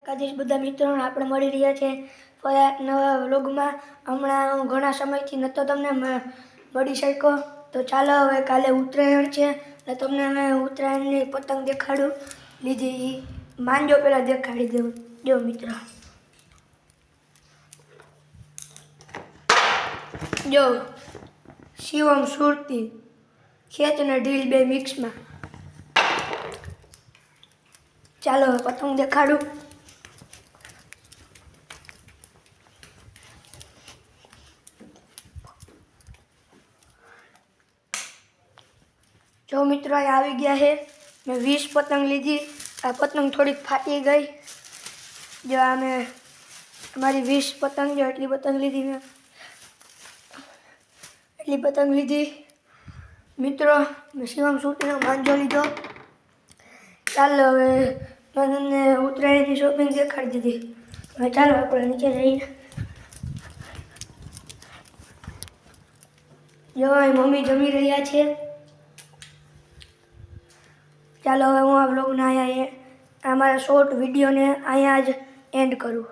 દ્વારકાધીશ બધા મિત્રોને આપણે મળી રહ્યા છે ફરી એક નવા વ્લોગમાં. હમણાં હું ઘણા સમયથી નહોતો તમને મળી શક્યો, તો ચાલો હવે કાલે ઉત્તરાયણ છે એટલે તમને મેં ઉત્તરાયણની પતંગ દેખાડું લીધી. માંજો પહેલાં દેખાડી દઉં. જો મિત્રો, જો શિવમ સુરતી ખેત અને ઢીલ બે મિક્સમાં. ચાલો પતંગ દેખાડું. જો મિત્રો અહીં આવી ગયા છે. મેં 20 પતંગ લીધી. આ પતંગ થોડીક ફાટી ગઈ. જો આ મેં અમારી 20 પતંગ જો એટલી પતંગ લીધી મેં. એટલી પતંગ લીધી મિત્રો. મેં શિવમ સુરતીનો માંજો લીધો. ચાલો હવે મેં તમને ઉત્તરાયણની શોપિંગ દેખાડી દીધી. હવે ચાલો આપણે નીચે જઈએ. જો અહીં મમ્મી જમી રહ્યા છે. ચાલો હવે હું આ વ્લોગને અમારા શોર્ટ વિડીયોને અહીંયા જ એન્ડ કરું.